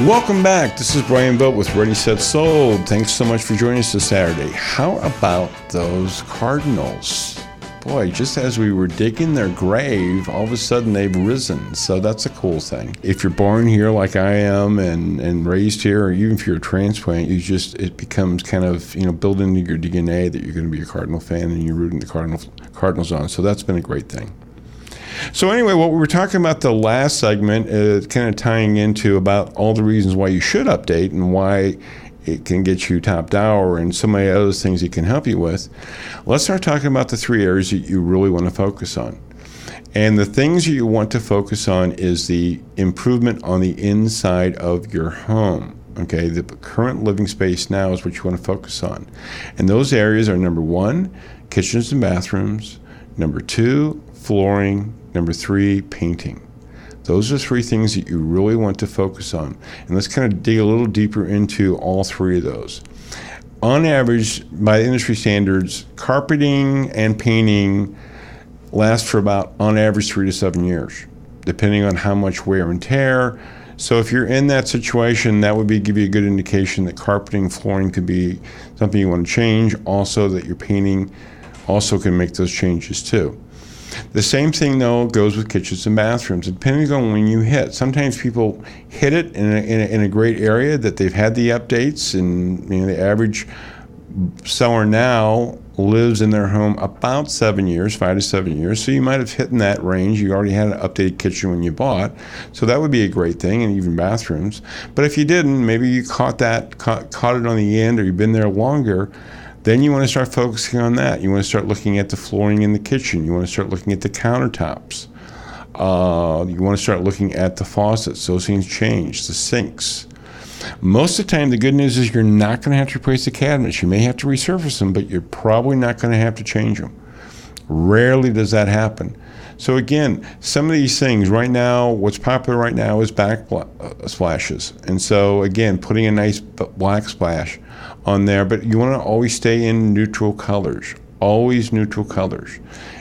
Welcome back. This is Bryan Vogt with Ready, Set, Sold. Thanks so much for joining us this Saturday. How about those Cardinals? Boy, just as we were digging their grave, all of a sudden they've risen. So that's a cool thing. If you're born here like I am and raised here, or even if you're a transplant, it becomes kind of, built into your DNA that you're going to be a Cardinal fan and you're rooting the Cardinals on. So that's been a great thing. So anyway, what we were talking about the last segment is kind of tying into about all the reasons why you should update and why it can get you top dollar and so many other things it can help you with. Let's start talking about the three areas that you really want to focus on. And the things that you want to focus on is the improvement on the inside of your home. Okay, the current living space now is what you want to focus on. And those areas are number 1, kitchens and bathrooms, number 2, flooring, number 3, painting. Those are 3 things that you really want to focus on. And let's kind of dig a little deeper into all 3 of those. On average, by industry standards, carpeting and painting last for about, on average, 3 to 7 years, depending on how much wear and tear. So if you're in that situation, that would give you a good indication that carpeting, flooring could be something you want to change. Also, that your painting also can make those changes too. The same thing, though, goes with kitchens and bathrooms, depending on when you hit. Sometimes people hit it in a great area that they've had the updates, and the average seller now lives in their home about 7 years, 5 to 7 years. So you might have hit in that range. You already had an updated kitchen when you bought, so that would be a great thing, and even bathrooms. But if you didn't, maybe you caught it on the end, or you've been there longer. Then you want to start focusing on that. You want to start looking at the flooring in the kitchen. You want to start looking at the countertops. You want to start looking at the faucets. Those things change. The sinks. Most of the time, the good news is you're not going to have to replace the cabinets. You may have to resurface them, but you're probably not going to have to change them. Rarely does that happen. So again, some of these things right now, what's popular right now is splashes. And so again, putting a nice black splash on there, but you want to always stay in neutral colors, always neutral colors.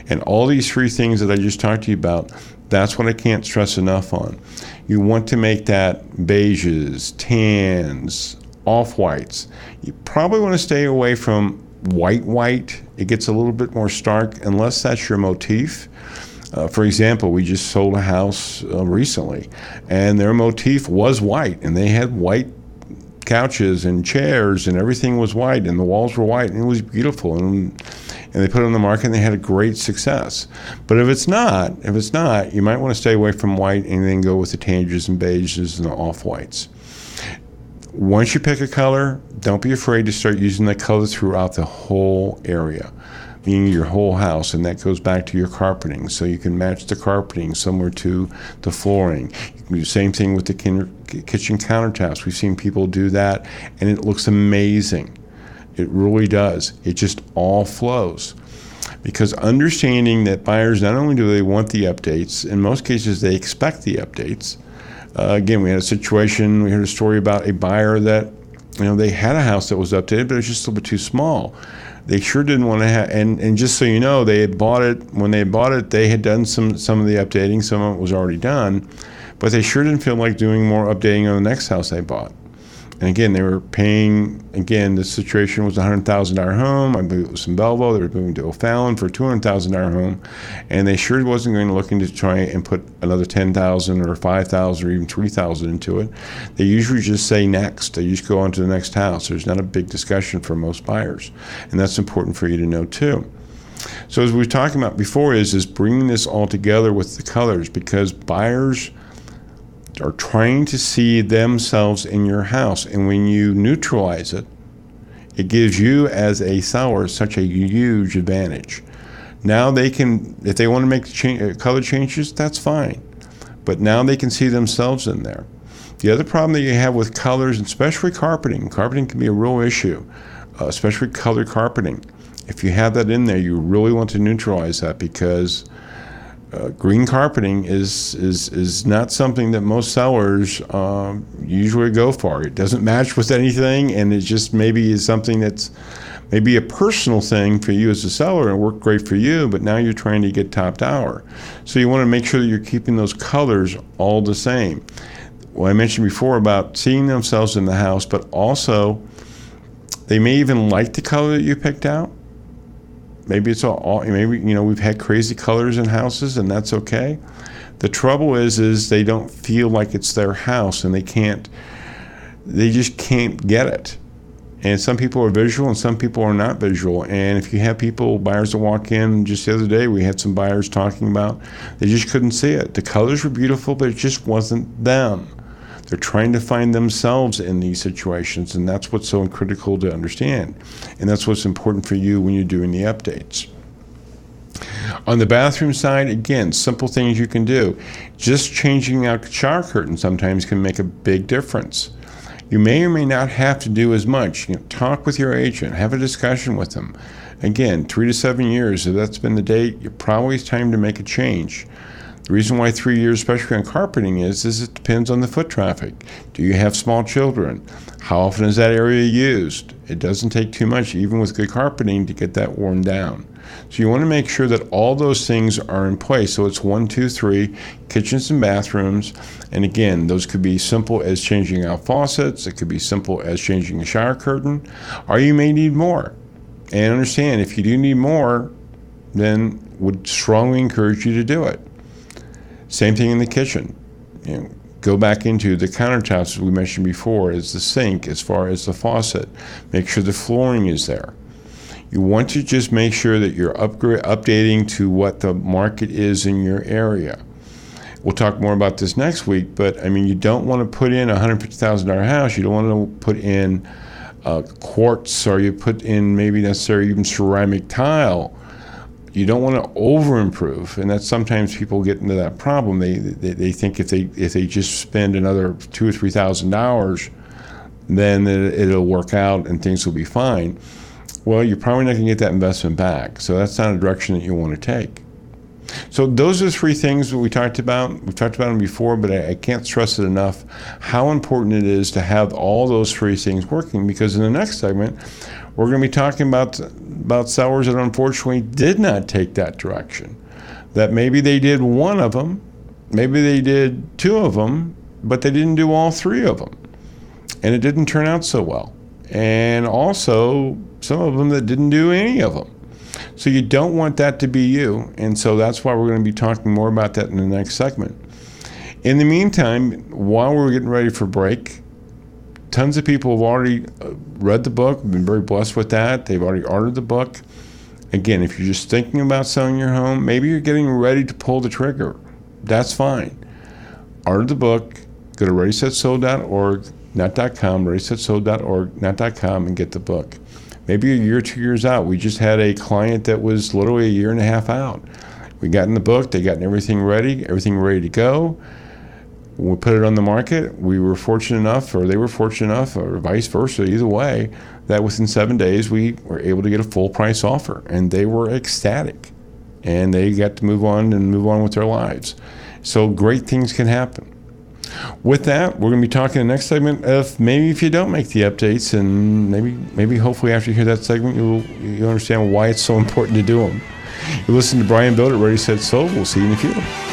And all these 3 things that I just talked to you about, that's what I can't stress enough on. You want to make that beiges, tans, off-whites. You probably want to stay away from white. It gets a little bit more stark unless that's your motif. For example, we just sold a house recently, and their motif was white, and they had white couches and chairs, and everything was white, and the walls were white, and it was beautiful. And they put it on the market, and they had a great success. But if it's not, you might want to stay away from white and then go with the tanges and beiges and the off-whites. Once you pick a color, don't be afraid to start using that color throughout the whole area, meaning your whole house, and that goes back to your carpeting. So you can match the carpeting somewhere to the flooring. You can do the same thing with the kitchen countertops. We've seen people do that, and it looks amazing. It really does. It just all flows. Because understanding that buyers, not only do they want the updates, in most cases they expect the updates. Again, we had a story about a buyer that, they had a house that was updated, but it was just a little bit too small. They sure didn't want to have, and just so you know, they had bought it. When they bought it, they had done some of the updating. Some of it was already done, but they sure didn't feel like doing more updating on the next house they bought. And again, they were paying, the situation was a $100,000 home. I believe it was in Belleville. They were moving to O'Fallon for a $200,000 home. And they sure wasn't going to looking to try and put another $10,000 or $5,000 or even $3,000 into it. They usually just say next. They just go on to the next house. There's not a big discussion for most buyers. And that's important for you to know too. So as we were talking about before is bringing this all together with the colors, because buyers are trying to see themselves in your house. And when you neutralize it, it gives you as a seller such a huge advantage. Now they can, if they want to make color changes, that's fine. But now they can see themselves in there. The other problem that you have with colors, and especially carpeting can be a real issue, especially color carpeting. If you have that in there, you really want to neutralize that, because green carpeting is not something that most sellers usually go for. It doesn't match with anything, and it just maybe is something that's maybe a personal thing for you as a seller and worked great for you, but now you're trying to get top dollar. So you want to make sure that you're keeping those colors all the same. what I mentioned before about seeing themselves in the house, but also they may even like the color that you picked out. Maybe it's maybe, we've had crazy colors in houses, and that's okay. The trouble is they don't feel like it's their house, and they just can't get it. And some people are visual and some people are not visual. And if you have buyers that walk in, just the other day, we had some buyers talking about, they just couldn't see it. The colors were beautiful, but it just wasn't them. They're trying to find themselves in these situations, and that's what's so critical to understand. And that's what's important for you when you're doing the updates. On the bathroom side, again, simple things you can do. Just changing out the shower curtain sometimes can make a big difference. You may or may not have to do as much. Talk with your agent, have a discussion with them. Again, 3 to 7 years, if that's been the date, it's time to make a change. The reason why 3 years, especially on carpeting, is it depends on the foot traffic. Do you have small children? How often is that area used? It doesn't take too much, even with good carpeting, to get that worn down. So you want to make sure that all those things are in place. So it's 1, 2, 3, kitchens and bathrooms. And again, those could be simple as changing out faucets. It could be simple as changing a shower curtain. Or you may need more. And understand, if you do need more, then would strongly encourage you to do it. Same thing in the kitchen. Go back into the countertops, as we mentioned before, as the sink, as far as the faucet. Make sure the flooring is there. You want to just make sure that you're updating to what the market is in your area. We'll talk more about this next week, but you don't want to put in a $150,000 house. You don't want to put in quartz, or you put in maybe necessarily even ceramic tile. You don't want to over-improve, and that's sometimes people get into that problem. They think if they just spend another $2,000 or $3,000, then it'll work out and things will be fine. Well, you're probably not going to get that investment back. So that's not a direction that you want to take. So those are the 3 things that we talked about. We've talked about them before, but I can't stress it enough how important it is to have all those 3 things working, because in the next segment, we're going to be talking about sellers that unfortunately did not take that direction. That maybe they did 1 of them, maybe they did 2 of them, but they didn't do all 3 of them. And it didn't turn out so well. And also some of them that didn't do any of them. So you don't want that to be you. And so that's why we're going to be talking more about that in the next segment. In the meantime, while we're getting ready for break, tons of people have already read the book, been very blessed with that. They've already ordered the book. Again, if you're just thinking about selling your home, maybe you're getting ready to pull the trigger. That's fine. Order the book, go to readysetsold.org, not.com, readysetsold.org, not.com, and get the book. Maybe a year or 2 years out. We just had a client that was literally a year and a half out. We got in the book, they got everything ready to go. When we put it on the market, we were fortunate enough, or they were fortunate enough, or vice versa, either way, that within 7 days we were able to get a full price offer, and they were ecstatic, and they got to move on with their lives. So great things can happen. With that, we're going to be talking in the next segment of maybe if you don't make the updates, and maybe hopefully after you hear that segment, you'll understand why it's so important to do them. You listen to Bryan Vogt at Ready, Set, Sold. We'll see you in the field.